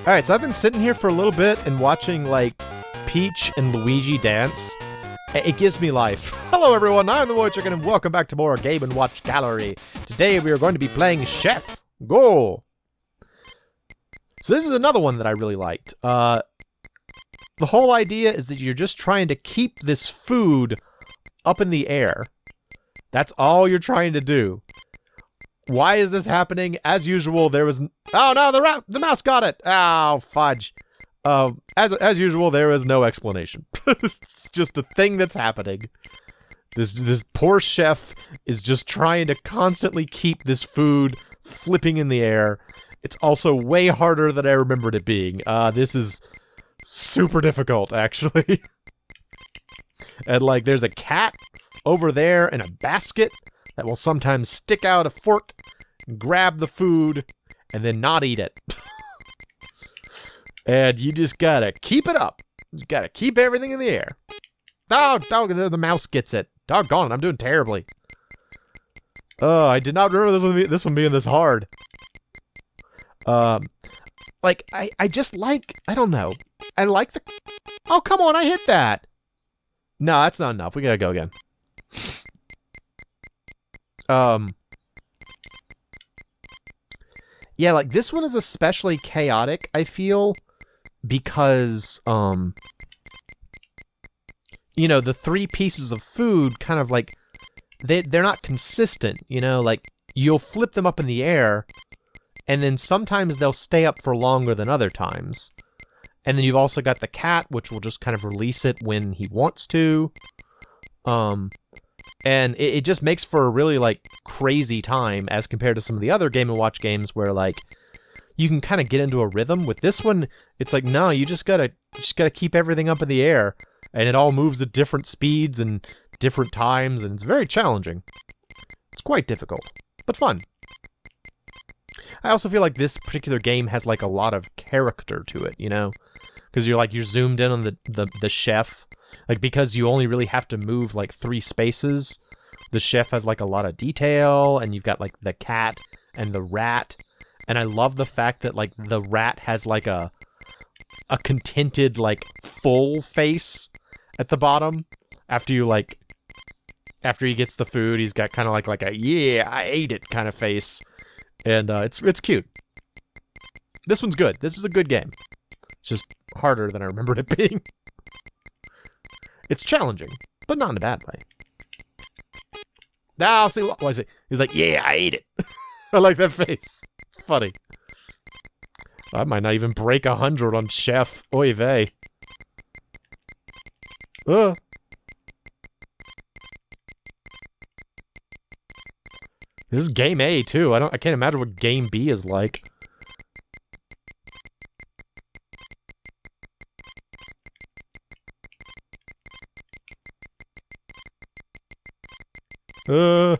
Alright, so I've been sitting here for a little bit and watching, like, Peach and Luigi dance. It gives me life. Hello everyone, I'm the MoeChicken and welcome back to more Game & Watch Gallery. Today we are going to be playing Chef. Go! So this is another one that I really liked. The whole idea is that you're just trying to keep this food up in the air. That's all you're trying to do. Why is this happening? As usual, there was... Oh no, the mouse got it! Oh, fudge. As usual, there is no explanation. It's just a thing that's happening. This poor chef is just trying to constantly keep this food flipping in the air. It's also way harder than I remembered it being. This is super difficult, actually. And, like, there's a cat over there in a basket that will sometimes stick out a fork, grab the food, and then not eat it. And you just gotta keep it up. You gotta keep everything in the air. Oh, the mouse gets it. Doggone it, I'm doing terribly. Oh, I did not remember this one being this hard. Like, I just like, I don't know. I like the... Oh, come on, I hit that! No, that's not enough. We gotta go again. Yeah, like, this one is especially chaotic, I feel, because, you know, the three pieces of food kind of, like, they're not consistent, you know? Like, you'll flip them up in the air, and then sometimes they'll stay up for longer than other times. And then you've also got the cat, which will just kind of release it when he wants to. And it just makes for a really, like, crazy time as compared to some of the other Game & Watch games where, like, you can kind of get into a rhythm. With this one, it's like, no, you just gotta keep everything up in the air, and it all moves at different speeds and different times, and it's very challenging. It's quite difficult, but fun. I also feel like this particular game has, like, a lot of character to it, you know? Because you're zoomed in on the chef. Like, because you only really have to move, like, 3 spaces, the chef has, like, a lot of detail, and you've got, like, the cat and the rat. And I love the fact that, like, the rat has, like, a contented, like, full face at the bottom. After he gets the food, he's got kind of like a, yeah, I ate it kind of face. And it's cute. This one's good. This is a good game. It's just harder than I remembered it being. It's challenging, but not in a bad way. Now, I'll see what was it. He's like, yeah, I ate it. I like that face. It's funny. I might not even break 100 on Chef. Oy vey. This is game A too. I can't imagine what game B is like. No,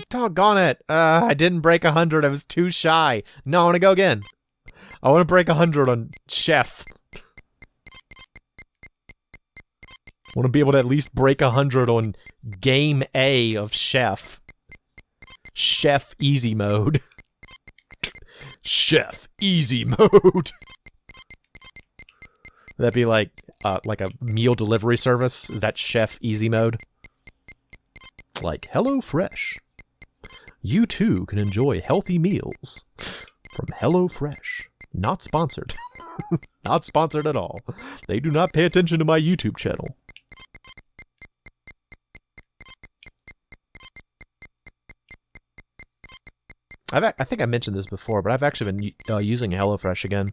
doggone it. I didn't break 100. I was too shy. No, I want to go again. I want to break 100 on Chef. I want to be able to at least break 100 on Game A of Chef. Chef Easy Mode. Chef Easy Mode. That'd be like a meal delivery service. Is that Chef Easy Mode? Like, Hello Fresh. You too can enjoy healthy meals from Hello Fresh. Not sponsored. Not sponsored at all. They do not pay attention to my YouTube channel. I think I mentioned this before, but I've actually been using HelloFresh again.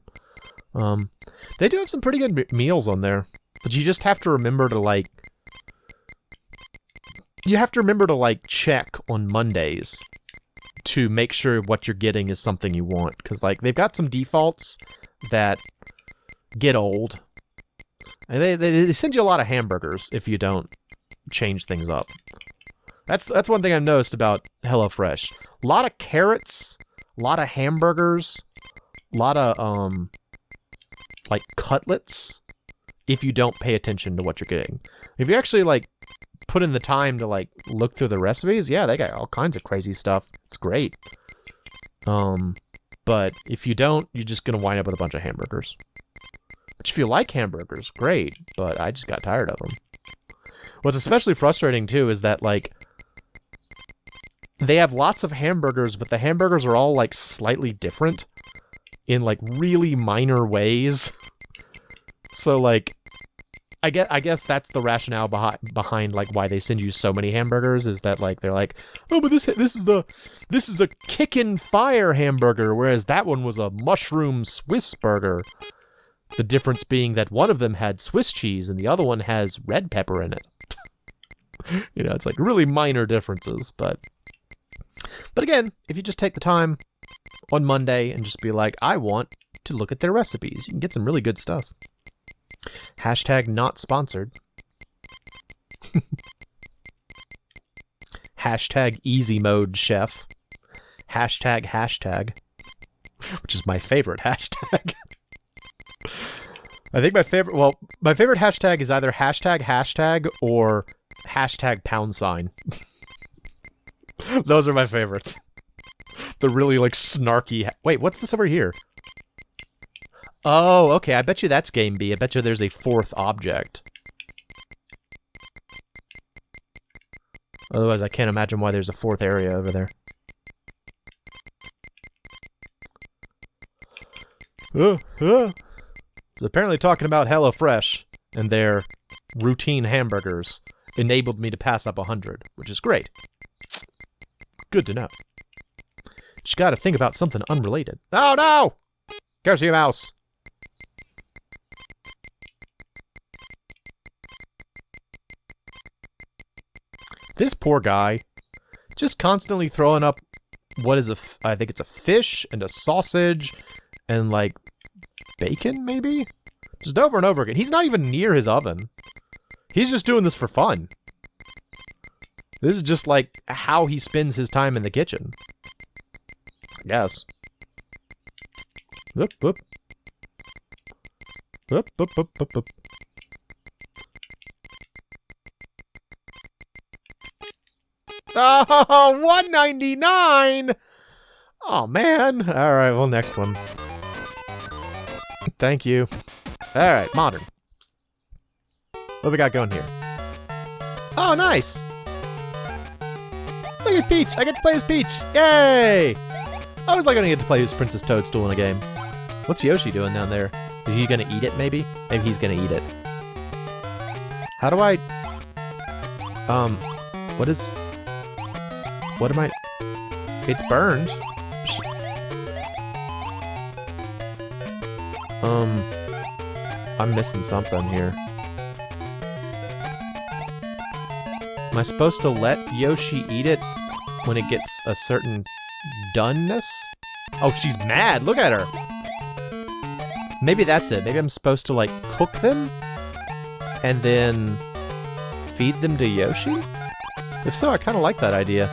They do have some pretty good meals on there, but you just have to remember to, like... You have to remember to, like, check on Mondays to make sure what you're getting is something you want. Because, like, they've got some defaults that get old. And they send you a lot of hamburgers if you don't change things up. That's one thing I've noticed about HelloFresh. A lot of carrots, a lot of hamburgers, a lot of, like, cutlets, if you don't pay attention to what you're getting. If you actually, like, put in the time to, like, look through the recipes, yeah, they got all kinds of crazy stuff. It's great. But if you don't, you're just going to wind up with a bunch of hamburgers. Which, if you like hamburgers, great, but I just got tired of them. What's especially frustrating, too, is that, like, they have lots of hamburgers, but the hamburgers are all, like, slightly different in, like, really minor ways. So, like, I guess that's the rationale behind like why they send you so many hamburgers, is that like they're like, oh, but this is a kickin' fire hamburger, whereas that one was a mushroom Swiss burger. The difference being that one of them had Swiss cheese and the other one has red pepper in it. You know, it's like really minor differences, but again, if you just take the time on Monday and just be like, I want to look at their recipes, you can get some really good stuff. Hashtag not sponsored. Hashtag easy mode chef. Hashtag, which is my favorite hashtag. I think my favorite hashtag is either hashtag or hashtag $. Those are my favorites. The really like snarky. Wait, what's this over here? Oh, okay. I bet you that's Game B. I bet you there's a fourth object. Otherwise, I can't imagine why there's a fourth area over there. So apparently talking about HelloFresh and their routine hamburgers enabled me to pass up 100, which is great. Good to know. Just gotta think about something unrelated. Oh no! Curse you, mouse! This poor guy, just constantly throwing up, what is I think it's a fish and a sausage and like bacon, maybe? Just over and over again. He's not even near his oven. He's just doing this for fun. This is just like how he spends his time in the kitchen. I guess. Whoop, whoop. Whoop, whoop, whoop, whoop, whoop. Oh, $1.99! Oh, man. All right, well, next one. Thank you. All right, modern. What do we got going here? Oh, nice! Look at Peach! I get to play as Peach! Yay! I always like when I get to play as Princess Toadstool in a game. What's Yoshi doing down there? Is he gonna eat it, maybe? Maybe he's gonna eat it. How do I... What am I... It's burned. I'm missing something here. Am I supposed to let Yoshi eat it when it gets a certain doneness? Oh, she's mad! Look at her! Maybe that's it. Maybe I'm supposed to, like, cook them? And then... feed them to Yoshi? If so, I kind of like that idea.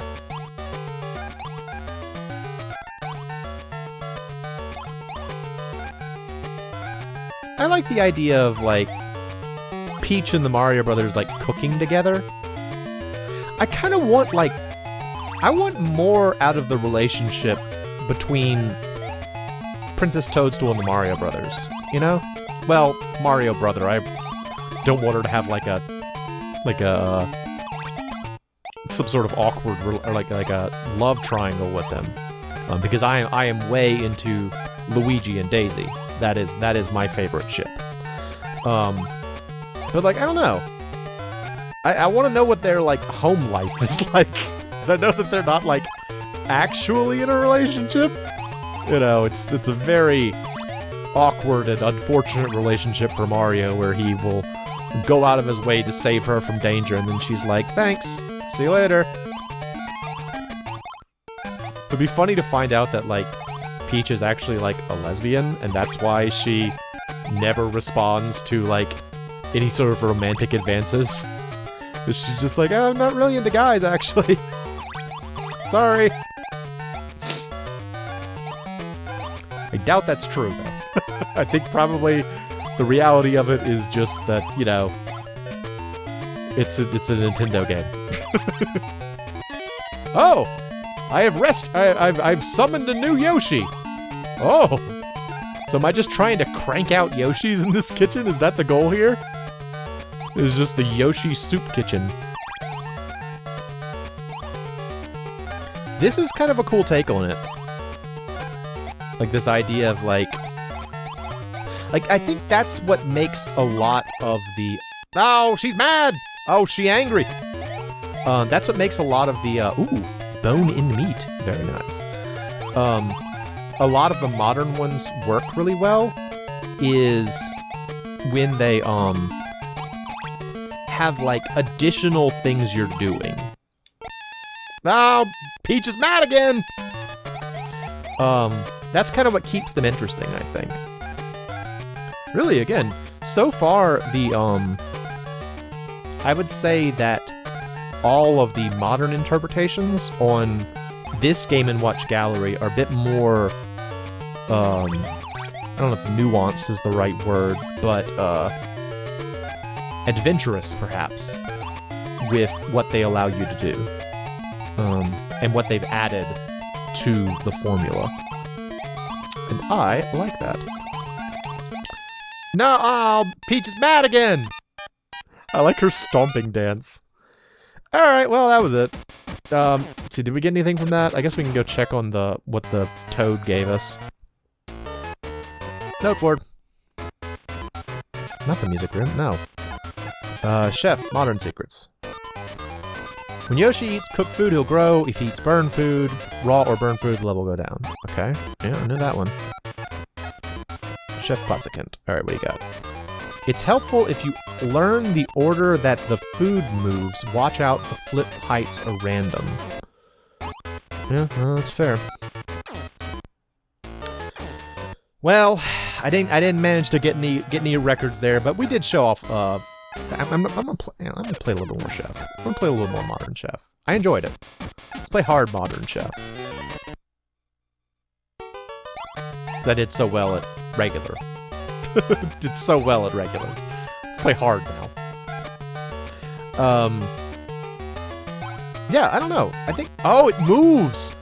I like the idea of, like, Peach and the Mario Brothers, like, cooking together. I kind of want, like... I want more out of the relationship between Princess Toadstool and the Mario Brothers, you know? Well, Mario Brother. I don't want her to have, like a... some sort of awkward, or like a love triangle with them. Because I am way into Luigi and Daisy. That is my favorite ship. But like, I don't know. I want to know what their like home life is like. And I know that they're not like actually in a relationship. You know, it's a very awkward and unfortunate relationship for Mario, where he will go out of his way to save her from danger, and then she's like, "Thanks, see you later." It'd be funny to find out that like Peach is actually like a lesbian, and that's why she never responds to like any sort of romantic advances. She's just like, oh, I'm not really into guys, actually. Sorry. I doubt that's true, though. I think probably the reality of it is just that, you know, it's a Nintendo game. Oh! I've summoned a new Yoshi! Oh! So am I just trying to crank out Yoshis in this kitchen? Is that the goal here? It's just the Yoshi soup kitchen. This is kind of a cool take on it. Like this idea of like I think that's what makes a lot of the... Oh, she's mad! Oh, she angry! That's what makes a lot of the... ooh, bone in meat. Very nice. A lot of the modern ones work really well is when they, have, like, additional things you're doing. Oh, Peach is mad again! That's kind of what keeps them interesting, I think. Really, again, so far, I would say that all of the modern interpretations on this Game & Watch gallery are a bit more, I don't know if nuanced is the right word, but, adventurous, perhaps, with what they allow you to do, and what they've added to the formula. And I like that. No, oh, Peach is mad again! I like her stomping dance. Alright, well, that was it. Let's see, did we get anything from that? I guess we can go check on what the toad gave us. Noteboard. Not the music room, no. Chef, modern secrets. When Yoshi eats cooked food, he'll grow. If he eats burned food, raw or burned food, the level will go down. Okay, yeah, I knew that one. Chef Classicant. Alright, what do you got? It's helpful if you learn the order that the food moves. Watch out, the flip heights are random. Yeah, well, that's fair. Well, I didn't manage to get any records there, but we did show off. I'm gonna play a little more Chef. I'm gonna play a little more Modern Chef. I enjoyed it. Let's play hard Modern Chef. 'Cause I did so well at regular. Did so well at regular. Let's play hard now. Yeah, I don't know. I think... Oh, it moves!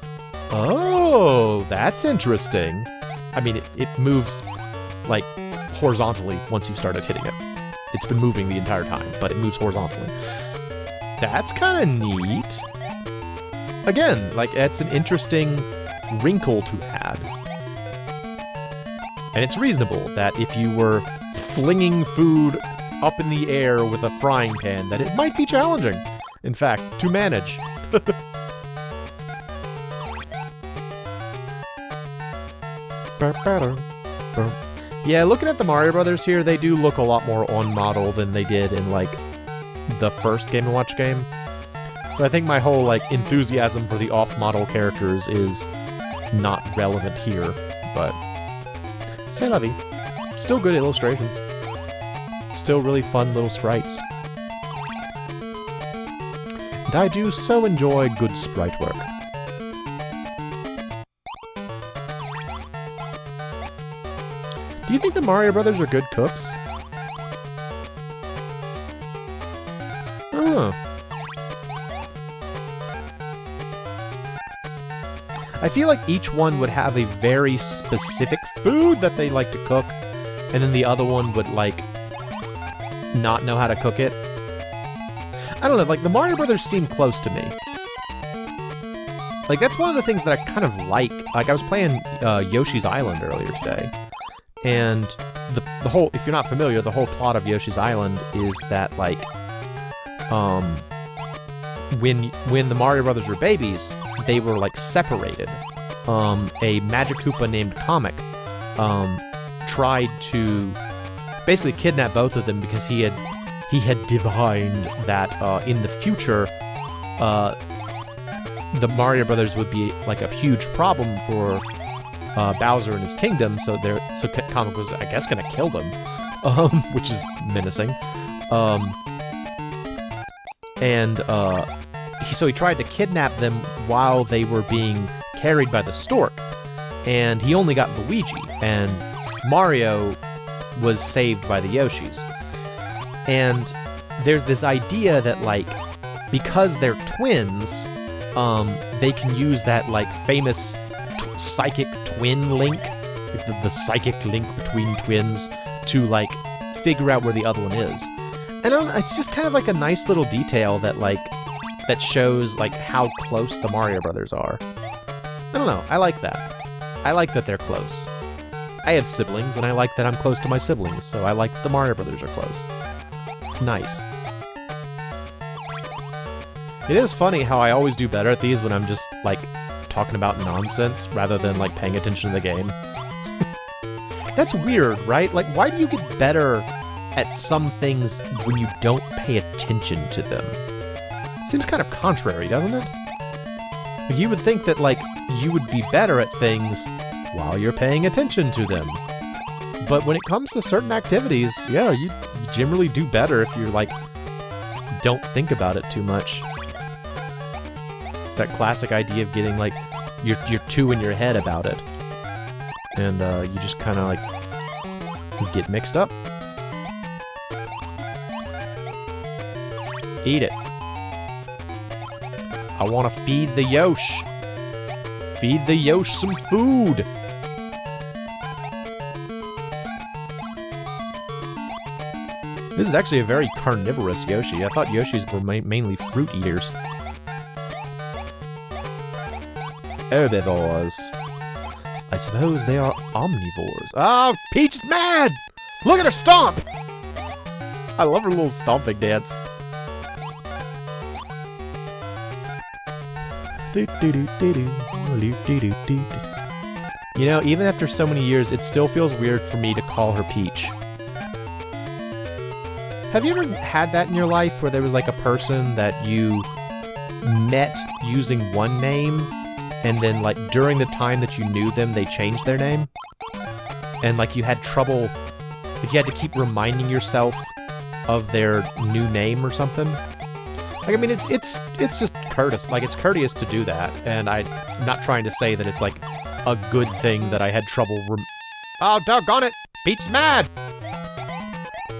Oh, that's interesting. I mean, it moves, like, horizontally once you've started hitting it. It's been moving the entire time, but it moves horizontally. That's kind of neat. Again, like, it's an interesting wrinkle to add. And it's reasonable that if you were flinging food up in the air with a frying pan, that it might be challenging, in fact, to manage. Yeah, looking at the Mario Brothers here, they do look a lot more on-model than they did in, like, the first Game & Watch game. So I think my whole, like, enthusiasm for the off-model characters is not relevant here, but... C'est la vie. Still good illustrations. Still really fun little sprites. And I do so enjoy good sprite work. Do you think the Mario Brothers are good cooks? Oh. I feel like each one would have a very specific food that they like to cook, and then the other one would, like, not know how to cook it. I don't know, like, the Mario Brothers seem close to me. Like, that's one of the things that I kind of like. Like, I was playing Yoshi's Island earlier today, and the whole, if you're not familiar, the whole plot of Yoshi's Island is that, like, when the Mario Brothers were babies, they were, like, separated. A Magic Koopa named Comic tried to basically kidnap both of them because he had divined that in the future the Mario Brothers would be, like, a huge problem for Bowser and his kingdom, so Comic was, I guess, gonna kill them, which is menacing. So he tried to kidnap them while they were being carried by the stork, and he only got Luigi, and Mario was saved by the Yoshis. And there's this idea that, like, because they're twins, they can use that, like, famous psychic twin link the psychic link between twins to, like, figure out where the other one is. And it's just kind of like a nice little detail that, like, that shows, like, how close the Mario Brothers are. I don't know, I like that. I like that they're close. I have siblings, and I like that I'm close to my siblings, so I like the Mario Brothers are close. It's nice. It is funny how I always do better at these when I'm just, like, talking about nonsense rather than, like, paying attention to the game. That's weird, right? Like, why do you get better at some things when you don't pay attention to them? Seems kind of contrary, doesn't it? Like, you would think that, like, you would be better at things while you're paying attention to them. But when it comes to certain activities, yeah, you generally do better if you're, like, don't think about it too much. It's that classic idea of getting, like, you're too in your head about it. And, you just kind of, like, get mixed up. Eat it. I want to feed the Yosh. Feed the Yosh some food. This is actually a very carnivorous Yoshi. I thought Yoshis were mainly fruit eaters. Herbivores. I suppose they are omnivores. Oh, Peach is mad! Look at her stomp! I love her little stomping dance. You know, even after so many years, it still feels weird for me to call her Peach. Have you ever had that in your life where there was like a person that you met using one name, and then like during the time that you knew them, they changed their name? And like you had trouble, if you had to keep reminding yourself of their new name or something? Like, I mean, it's just courteous. Like, it's courteous to do that, and I'm not trying to say that it's, like, a good thing that I had trouble Oh, doggone it! Peach's mad!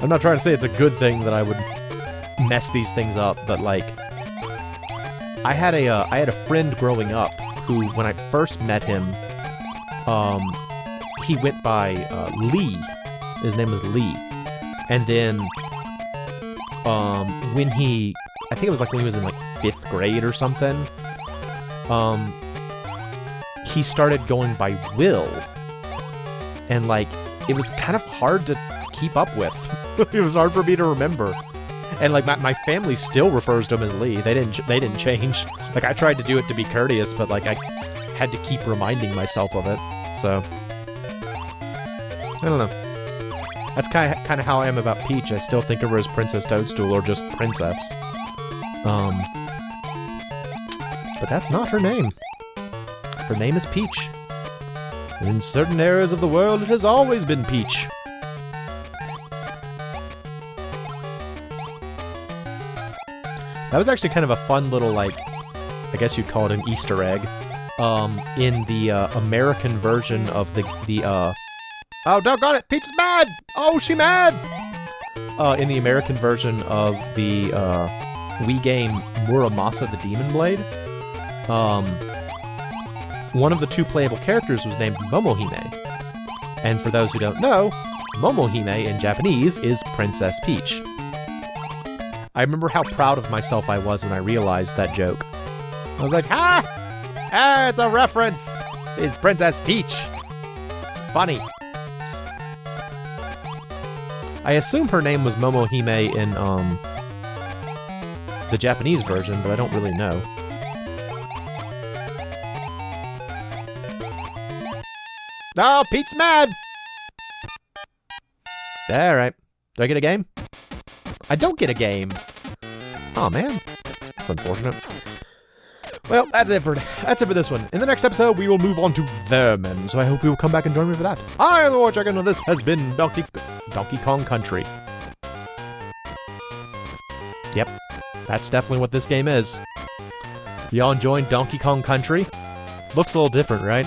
I'm not trying to say it's a good thing that I would mess these things up, but, like, I had a friend growing up who, when I first met him, he went by, Lee. His name was Lee. And then, when I think it was like when he was in like 5th grade or something, he started going by Will. And like, it was kind of hard to keep up with. It was hard for me to remember. And like, my family still refers to him as Lee. They didn't change. Like, I tried to do it to be courteous, but like, I had to keep reminding myself of it. So, I don't know. That's kind of how I am about Peach. I still think of her as Princess Toadstool or just Princess. But that's not her name. Her name is Peach. And in certain areas of the world, it has always been Peach. That was actually kind of a fun little, like, I guess you'd call it an Easter egg. In the, American version of the oh, doggone it! Peach is mad! Oh, she mad! In the American version of the, Wii game Muramasa the Demon Blade, one of the 2 playable characters was named Momohime. And for those who don't know, Momohime in Japanese is Princess Peach. I remember how proud of myself I was when I realized that joke. I was like, ha! Ah, it's a reference! It's Princess Peach! It's funny. I assume her name was Momohime in, the Japanese version, but I don't really know. Oh, Pete's mad! Alright. Do I get a game? I don't get a game! Oh man. That's unfortunate. Well, that's it for this one. In the next episode, we will move on to Vermin, so I hope you will come back and join me for that. I am the MoeChicken, and this has been Donkey Kong Country. Yep. That's definitely what this game is. Y'all enjoying Donkey Kong Country? Looks a little different, right?